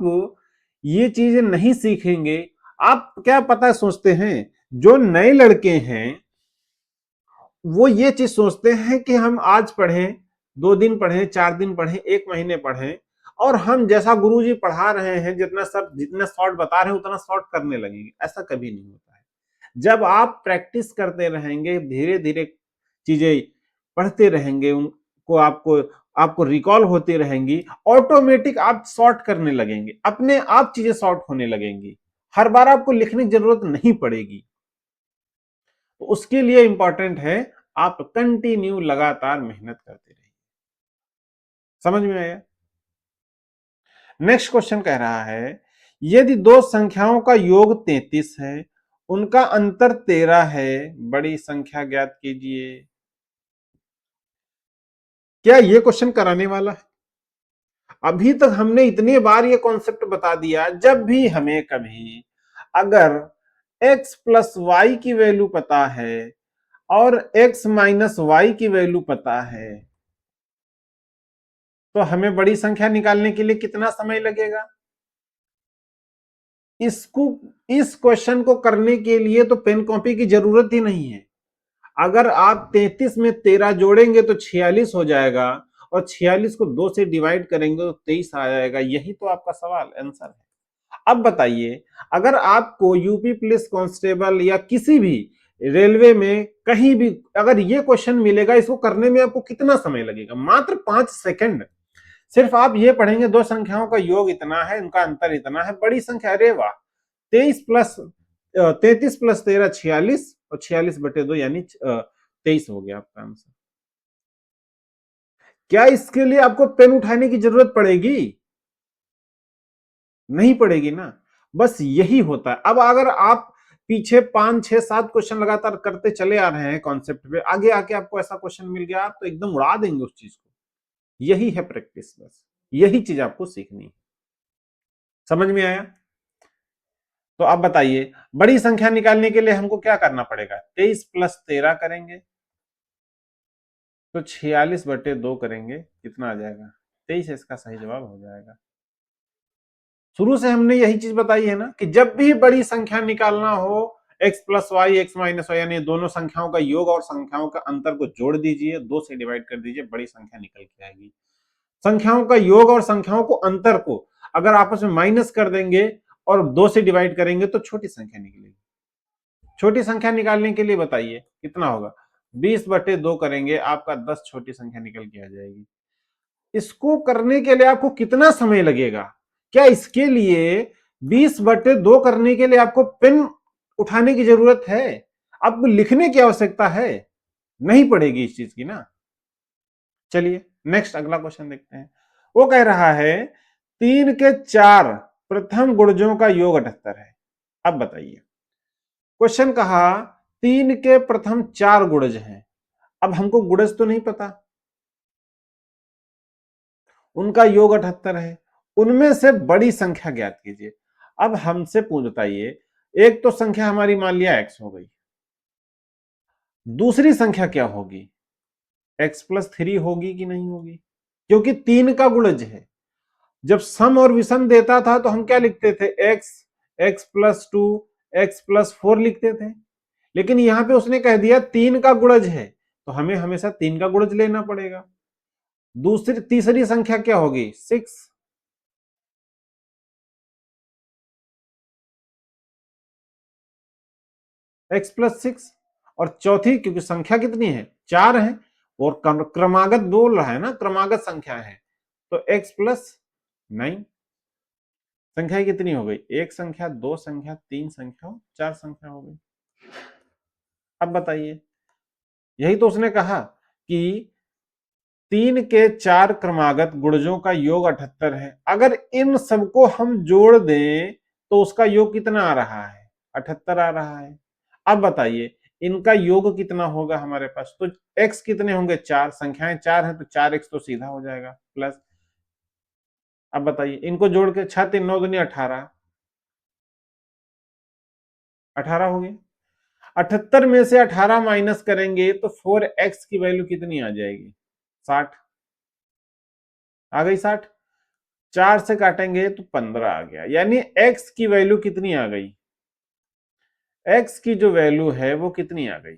ये चीजें नहीं सीखेंगे, आप क्या पता सोचते हैं, जो नए लड़के हैं वो ये चीज सोचते हैं कि हम आज पढ़ें, 2 दिन पढ़ें, 4 दिन पढ़ें, 1 महीने पढ़ें, और हम जैसा गुरुजी पढ़ा रहे हैं जितना सब जितना शॉर्ट बता रहे हैं उतना शॉर्ट करने लगेंगे। ऐसा कभी नहीं होता है। जब आप प्रैक्टिस करते रहेंगे, धीरे धीरे चीजें पढ़ते रहेंगे, उनको आपको आपको रिकॉल होती रहेंगी, ऑटोमेटिक आप शॉर्ट करने लगेंगे, अपने आप चीजें शॉर्ट होने लगेंगी, हर बार आपको लिखने की जरूरत नहीं पड़ेगी। तो उसके लिए इंपॉर्टेंट है आप कंटिन्यू लगातार मेहनत करते रहिए। समझ में आया? नेक्स्ट क्वेश्चन कह रहा है, यदि दो संख्याओं का योग 33 है, उनका अंतर 13 है, बड़ी संख्या ज्ञात कीजिए। क्या ये क्वेश्चन कराने वाला है? अभी तक हमने इतनी बार ये कॉन्सेप्ट बता दिया, जब भी हमें कभी अगर x प्लस वाई की वैल्यू पता है और x माइनस वाई की वैल्यू पता है, तो हमें बड़ी संख्या निकालने के लिए कितना समय लगेगा? इसको, इस क्वेश्चन को करने के लिए तो पेन कॉपी की जरूरत ही नहीं है। अगर आप 33 में 13 जोड़ेंगे तो 46 हो जाएगा, और 46 को 2 से डिवाइड करेंगे तो 23 आ जाएगा। यही तो आपका सवाल आंसर है। अब बताइए, अगर आपको यूपी पुलिस कांस्टेबल या किसी भी रेलवे में कहीं भी अगर ये क्वेश्चन मिलेगा, इसको करने में आपको कितना समय लगेगा? मात्र 5 सेकंड। सिर्फ आप ये पढ़ेंगे दो संख्याओं का योग इतना है, उनका अंतर इतना है, बड़ी संख्या, अरे वाह। 33 + 13 46, और 46/2 यानी 23 हो गया आपका आंसर। क्या इसके लिए आपको पेन उठाने की जरूरत पड़ेगी? नहीं पड़ेगी ना। बस यही होता है। अब अगर आप पीछे 5 6 7 क्वेश्चन लगातार करते चले आ रहे हैं कॉन्सेप्ट पे, आगे आके आपको ऐसा क्वेश्चन मिल गया, आप तो एकदम उड़ा देंगे उस चीज को। यही है प्रैक्टिस, बस यही चीज आपको सीखनी है। समझ में आया? तो आप बताइए, बड़ी संख्या निकालने के लिए हमको क्या करना पड़ेगा? 23 + 13 करेंगे तो 46/2 करेंगे, कितना आ जाएगा? 23 इसका सही जवाब हो जाएगा। शुरू से हमने यही चीज बताई है ना कि जब भी बड़ी संख्या निकालना हो, x+y x-y यानी दोनों संख्याओं का योग और संख्याओं का अंतर को जोड़ दीजिए, 2 से डिवाइड कर दीजिए, बड़ी संख्या निकल के आएगी। संख्याओं का योग और संख्याओं को अंतर को अगर आपस में माइनस कर देंगे और 2 से डिवाइड करेंगे तो छोटी संख्या निकलेगी। छोटी संख्या निकालने के लिए बताइए कितना होगा? 20/2 करेंगे, आपका 10 छोटी संख्या निकल के आ जाएगी। इसको करने के लिए आपको कितना समय लगेगा? क्या इसके लिए 20/2 करने के लिए आपको पेन उठाने की जरूरत है? आपको लिखने की आवश्यकता है? नहीं पड़ेगी इस चीज की ना। चलिए नेक्स्ट अगला क्वेश्चन देखते हैं। वो कह रहा है 3 के 4 प्रथम गुणजों का योग 78 है। अब बताइए, क्वेश्चन कहा 3 के प्रथम 4 गुणज हैं। अब हमको गुणज तो नहीं पता, उनका योग 78 है, उनमें से बड़ी संख्या ज्ञात कीजिए। अब हमसे पूछ बताइए, एक तो संख्या हमारी मान लिया x हो गई, दूसरी संख्या क्या होगी? x+3 होगी कि नहीं होगी? क्योंकि 3 का गुणज है। जब सम और विषम देता था तो हम क्या लिखते थे? x+2 x+4 लिखते थे। लेकिन यहां पे उसने कह दिया 3 का गुणज है, तो हमें हमेशा 3 का गुणज लेना पड़ेगा। दूसरी तीसरी संख्या क्या होगी? 6। x+6। और चौथी, क्योंकि संख्या कितनी है? 4 है, और क्रमागत बोल रहा है ना, क्रमागत संख्या है, तो x+9। संख्या कितनी हो गई? एक संख्या, दो संख्या, तीन संख्या, चार संख्या हो गई। अब बताइए, यही तो उसने कहा कि 3 के 4 क्रमागत गुणजों का योग 78 है। अगर इन सबको हम जोड़ दें तो उसका योग कितना आ रहा है? 78 आ रहा है। अब बताइए, इनका योग कितना होगा हमारे पास? तो x कितने होंगे? 4, संख्याएं 4 है तो 4x तो सीधा हो जाएगा प्लस। अब बताइए, इनको जोड़ के 6 3 9 दूनी 18, 18 हो गए। 78 में से 18 माइनस करेंगे तो 4x की वैल्यू कितनी आ जाएगी? 60। आ गई 60। 4 से काटेंगे तो 15 आ गया, यानी x की वैल्यू कितनी आ गई? x की जो वैल्यू है वो कितनी आ गई?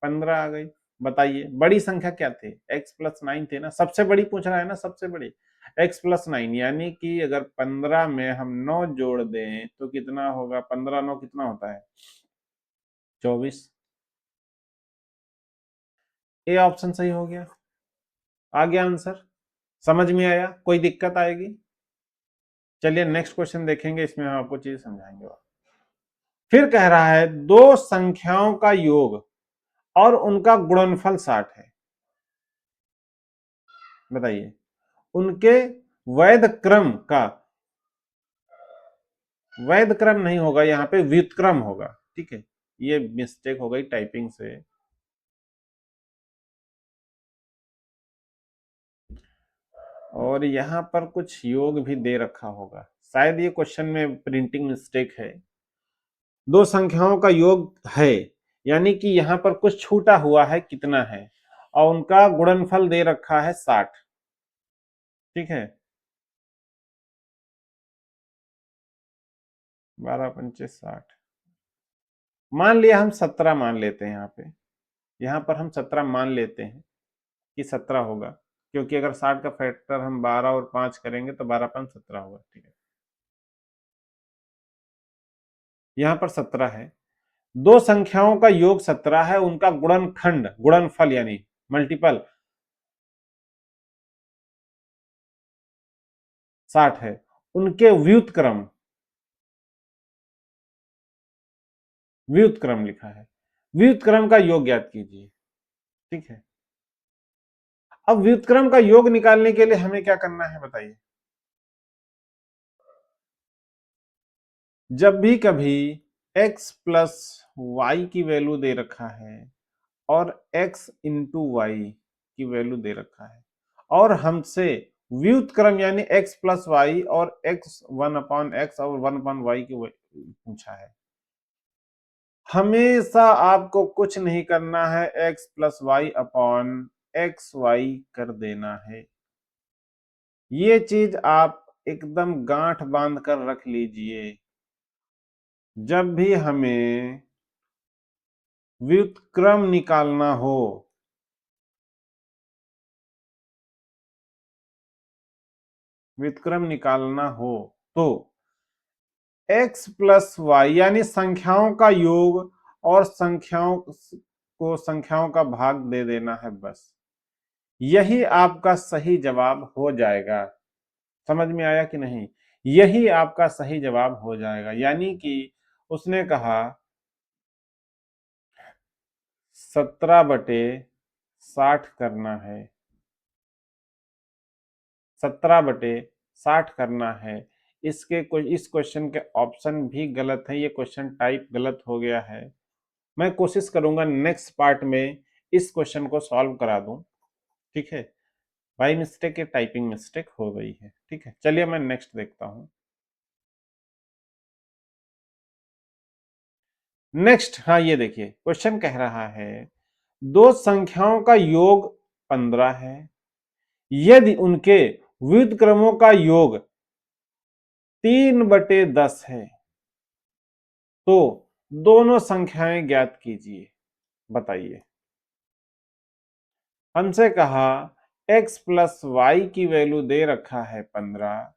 15 आ गई। बताइए, बड़ी संख्या क्या थे? x+9 थे ना, सबसे बड़ी पूछ रहा है ना, सबसे बड़ी x+9, यानी कि अगर 15 में हम 9 जोड़ दें तो कितना होगा? 15 9 कितना होता है? 24। ए ऑप्शन सही हो गया। आ गया आंसर। समझ में आया? कोई दिक्कत आएगी? चलिए नेक्स्ट क्वेश्चन देखेंगे, इसमें हम आपको चीज समझाएंगे। फिर कह रहा है दो संख्याओं का योग और उनका गुणनफल 60 है। बताइए, उनके वैध क्रम का, वैध क्रम नहीं होगा, यहाँ पे व्युत्क्रम होगा। ठीक है, ये मिस्टेक हो गई टाइपिंग से। और यहाँ पर कुछ योग भी दे रखा होगा, शायद ये क्वेश्चन में प्रिंटिंग मिस्टेक है। दो संख्याओं का योग है, यानी कि यहाँ पर कुछ छूटा हुआ है, कितना है, और उनका गुणनफल दे रखा है 60। ठीक है, 12 पंचे 60, मान लिया हम 17 मान लेते हैं यहाँ पे। यहाँ पर हम 17 मान लेते हैं कि 17 होगा, क्योंकि अगर 60 का फैक्टर हम 12 और 5 करेंगे तो 12 5 17 होगा। ठीक है, यहाँ पर 17 है। दो संख्याओं का योग 17 है, उनका गुणनखंड, गुणनफल यानी मल्टीपल 60 है। उनके व्युत्क्रम, व्युत्क्रम लिखा है, व्युत्क्रम का योग ज्ञात कीजिए। ठीक है, अब व्युत्क्रम का योग निकालने के लिए हमें क्या करना है बताइए। जब भी कभी x प्लस वाई की वैल्यू दे रखा है और x इंटू वाई की वैल्यू दे रखा है और हमसे व्युत्क्रम यानी x प्लस वाई और x 1/x और 1/y की पूछा है, हमेशा आपको कुछ नहीं करना है, x plus Y upon X Y कर देना है। ये चीज आप एकदम गांठ बांध कर रख लीजिए। जब भी हमें व्युत्क्रम निकालना हो, व्युत्क्रम निकालना हो तो x प्लस वाई यानी संख्याओं का योग और संख्याओं को संख्याओं का भाग दे देना है, बस यही आपका सही जवाब हो जाएगा। समझ में आया कि नहीं? यही आपका सही जवाब हो जाएगा। यानी कि उसने कहा 17/60 करना है, 17/60 करना है। इसके कोई इस क्वेश्चन के ऑप्शन भी गलत है, ये क्वेश्चन टाइप गलत हो गया है। मैं कोशिश करूंगा नेक्स्ट पार्ट में इस क्वेश्चन को सॉल्व करा दूं। ठीक है, बाई मिस्टेक या टाइपिंग मिस्टेक हो गई है। ठीक है, चलिए मैं नेक्स्ट देखता हूं। नेक्स्ट, हाँ ये देखिए क्वेश्चन कह रहा है दो संख्याओं का योग 15 है, यदि उनके व्युत्क्रमों का योग 3/10 है तो दोनों संख्याएं ज्ञात कीजिए। बताइए, हमसे कहा x प्लस वाई की वैल्यू दे रखा है 15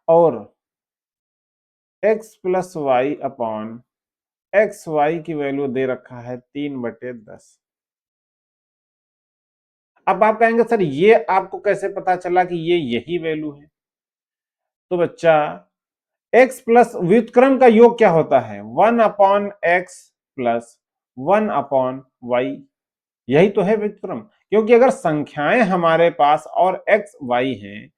और x plus Y upon X Y की वैल्यू दे रखा है 3/10। अब आप कहेंगे सर ये आपको कैसे पता चला कि ये यही वैल्यू है? तो बच्चा x प्लस व्युत्क्रम का योग क्या होता है? 1/x प्लस 1/y, यही तो है व्युत्क्रम। क्योंकि अगर संख्याएं हमारे पास और x y हैं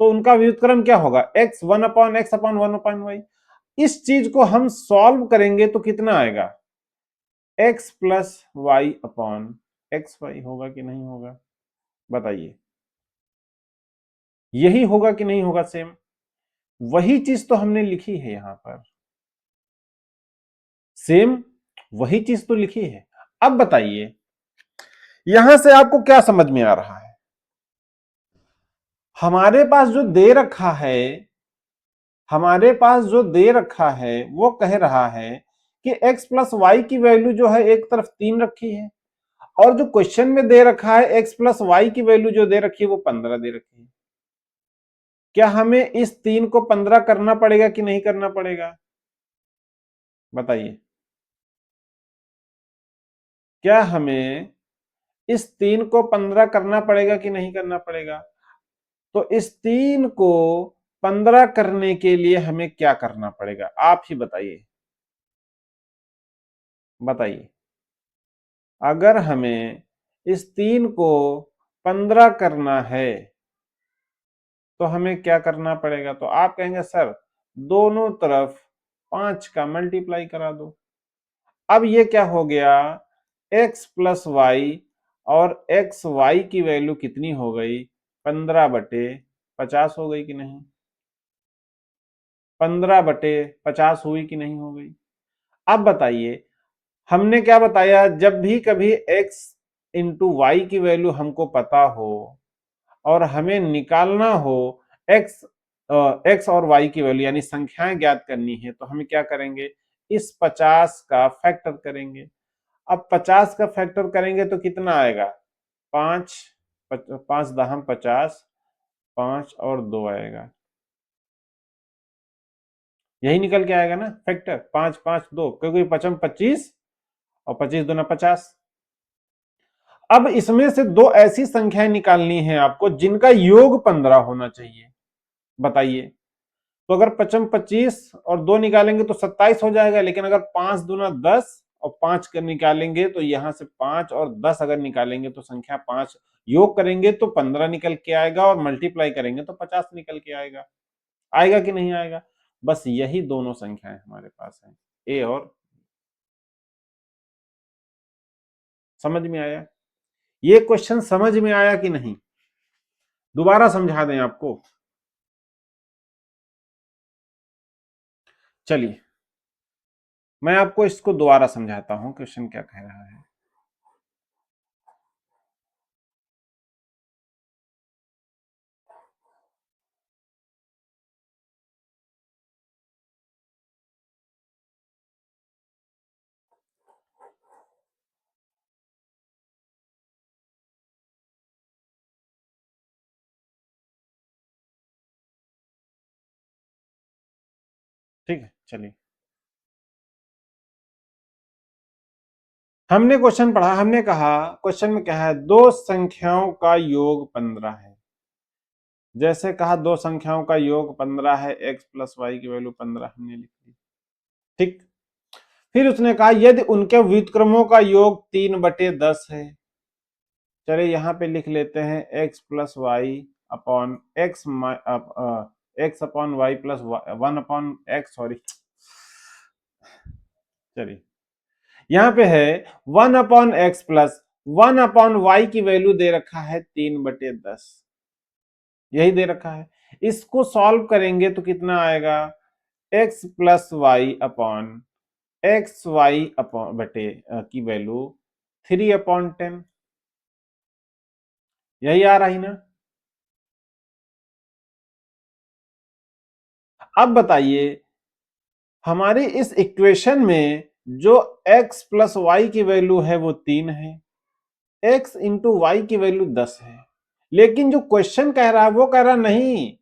तो उनका व्युत्क्रम क्या होगा? x 1/x/1/y। इस चीज को हम सॉल्व करेंगे तो कितना आएगा? x plus Y upon X Y होगा कि नहीं होगा? बताइए, यही होगा कि नहीं होगा? सेम वही चीज तो हमने लिखी है यहां पर, सेम वही चीज तो लिखी है। अब बताइए यहां से आपको क्या समझ में आ रहा है? हमारे पास जो दे रखा है, हमारे पास जो दे रखा है वो कह रहा है कि x प्लस वाई की वैल्यू जो है एक तरफ 3 रखी है और जो क्वेश्चन में दे रखा है x प्लस वाई की वैल्यू जो दे रखी है वो 15 दे रखी है। क्या हमें इस 3 को 15 करना पड़ेगा कि नहीं करना पड़ेगा? बताइए, क्या हमें इस 3 को 15 करना पड़ेगा कि नहीं करना पड़ेगा? तो इस 3 को 15 करने के लिए हमें क्या करना पड़ेगा? आप ही बताइए, बताइए। अगर हमें इस 3 को 15 करना है तो हमें क्या करना पड़ेगा? तो आप कहेंगे सर दोनों तरफ 5 का मल्टीप्लाई करा दो। अब ये क्या हो गया? x प्लस वाई और एक्स वाई की वैल्यू कितनी हो गई? 15/50 हो गई कि नहीं? 15/50 हुई कि नहीं हो गई? अब बताइए, हमने क्या बताया? जब भी कभी x इंटू वाई की वैल्यू हमको पता हो और हमें निकालना हो x x और y की वैल्यू यानी संख्याएं ज्ञात करनी है तो हमें क्या करेंगे? इस 50 का फैक्टर करेंगे। अब 50 का फैक्टर करेंगे तो कितना आएगा? 5, 5 दहम 50, 5 और 2 आएगा, यही निकल के आएगा ना फैक्टर, 5 5 2, क्योंकि 55 25 और 25 दूना 50। अब इसमें से दो ऐसी संख्याएं निकालनी है आपको जिनका योग 15 होना चाहिए, बताइए। तो अगर 55 25 और 2 निकालेंगे तो 27 हो जाएगा, लेकिन अगर 5 दूना 10 और 5 कर निकालेंगे तो यहां से 5 और 10 अगर निकालेंगे तो संख्या 5 योग करेंगे तो 15 निकल के आएगा, और मल्टीप्लाई करेंगे तो 50 निकल के आएगा। आएगा कि नहीं आएगा? बस यही दोनों संख्याएं हमारे पास हैं, ए और। समझ में आया? ये क्वेश्चन समझ में आया कि नहीं? दोबारा समझा दें आपको? चलिए मैं आपको इसको दोबारा समझाता हूं, क्वेश्चन क्या कह रहा है। ठीक है, चलिए। हमने क्वेश्चन पढ़ा, हमने कहा क्वेश्चन में क्या है, दो संख्याओं का योग 15 है। जैसे कहा दो संख्याओं का योग 15 है, x प्लस वाई की वैल्यू 15 हमने लिख दी, ठीक। फिर उसने कहा यदि उनके व्युत्क्रमों का योग 3/10 है। चलिए यहां पे लिख लेते हैं x plus Y upon X, X upon Y plus 1 upon X, sorry, चलिए यहां पे है 1 upon X plus 1 upon Y की वैल्यू दे रखा है 3/10, यही दे रखा है। इसको सॉल्व करेंगे तो कितना आएगा, x plus Y upon X Y upon बटे की वैल्यू 3/10, यही आ रही ना। अब बताइए हमारी इस इक्वेशन में जो x प्लस वाई की वैल्यू है वो 3 है, x इंटू वाई की वैल्यू 10 है, लेकिन जो क्वेश्चन कह रहा है वो कह रहा नहीं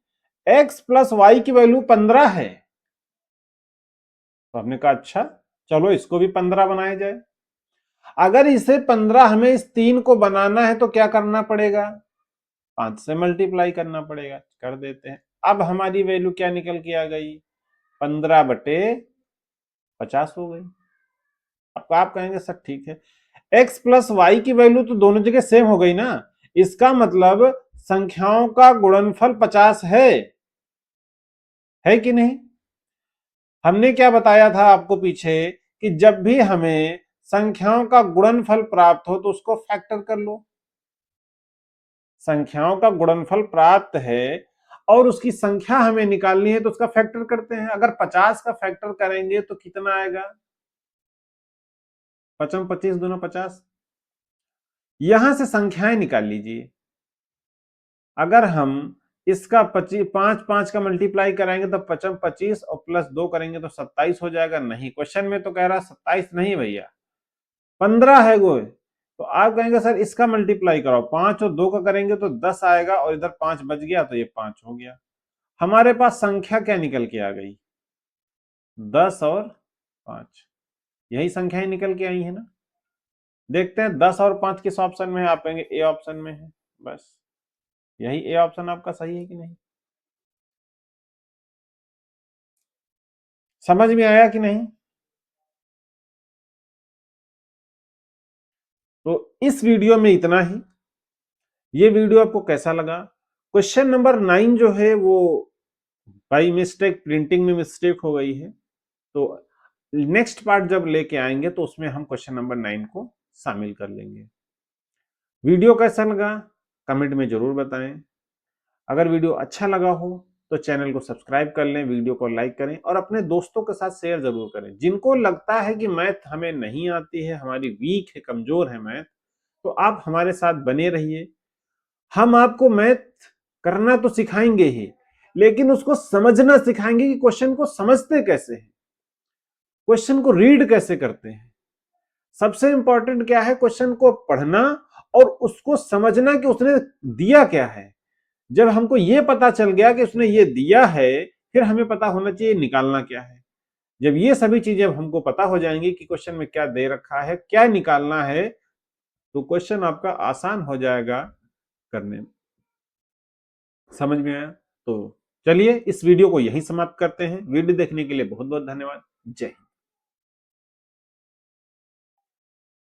x प्लस वाई की वैल्यू 15 है। तो हमने कहा अच्छा चलो इसको भी 15 बनाया जाए। अगर इसे 15 हमें इस 3 को बनाना है तो क्या करना पड़ेगा, 5 से मल्टीप्लाई करना पड़ेगा, कर देते हैं। अब हमारी वैल्यू क्या निकल के आ गई, 15/50 हो गई। अब आप कहेंगे सर ठीक है, x प्लस वाई की वैल्यू तो दोनों जगह सेम हो गई ना, इसका मतलब संख्याओं का गुणनफल 50 है कि नहीं? हमने क्या बताया था आपको पीछे कि जब भी हमें संख्याओं का गुणनफल प्राप्त हो तो उसको फैक्टर कर लो। संख्याओं का गुणनफल प्राप्त है और उसकी संख्या हमें निकालनी है तो उसका फैक्टर करते हैं। अगर 50 का फैक्टर करेंगे तो कितना आएगा, 55 25 दूना 50। यहां से संख्याएं निकाल लीजिए। अगर हम इसका 5 5 का मल्टीप्लाई कराएंगे तो 55 25 और प्लस 2 करेंगे तो 27 हो जाएगा। नहीं, क्वेश्चन में तो कह रहा 27 नहीं भैया, 15 है वो। तो आप कहेंगे सर इसका मल्टीप्लाई कराओ, 5 और 2 का करेंगे तो 10 आएगा, और इधर 5 बच गया तो ये 5 हो गया। हमारे पास संख्या क्या निकल के आ गई, 10 और 5, यही संख्याएं निकल के आई है ना। देखते हैं 10 और 5 किस ऑप्शन में है, आप कहेंगे ए ऑप्शन में है। बस यही ए ऑप्शन आपका सही है कि नहीं, समझ में आया कि नहीं? तो इस वीडियो में इतना ही। ये वीडियो आपको कैसा लगा? क्वेश्चन नंबर 9 जो है वो बाई मिस्टेक प्रिंटिंग में मिस्टेक हो गई है, तो नेक्स्ट पार्ट जब लेके आएंगे तो उसमें हम क्वेश्चन नंबर 9 को शामिल कर लेंगे। वीडियो कैसा लगा कमेंट में जरूर बताएं। अगर वीडियो अच्छा लगा हो तो चैनल को सब्सक्राइब कर लें, वीडियो को लाइक करें और अपने दोस्तों के साथ शेयर जरूर करें। जिनको लगता है कि मैथ हमें नहीं आती है, हमारी वीक है, कमजोर है मैथ, तो आप हमारे साथ बने रहिए। हम आपको मैथ करना तो सिखाएंगे ही, लेकिन उसको समझना सिखाएंगे कि क्वेश्चन को समझते कैसे हैं, क्वेश्चन को रीड कैसे करते हैं। सबसे इंपॉर्टेंट क्या है, क्वेश्चन को पढ़ना और उसको समझना कि उसने दिया क्या है। जब हमको ये पता चल गया कि उसने ये दिया है, फिर हमें पता होना चाहिए निकालना क्या है। जब ये सभी चीजें हमको पता हो जाएंगी कि क्वेश्चन में क्या दे रखा है, क्या निकालना है, तो क्वेश्चन आपका आसान हो जाएगा करने में। समझ में आया? तो चलिए इस वीडियो को यहीं समाप्त करते हैं। वीडियो देखने के लिए बहुत बहुत धन्यवाद। जय हिंद।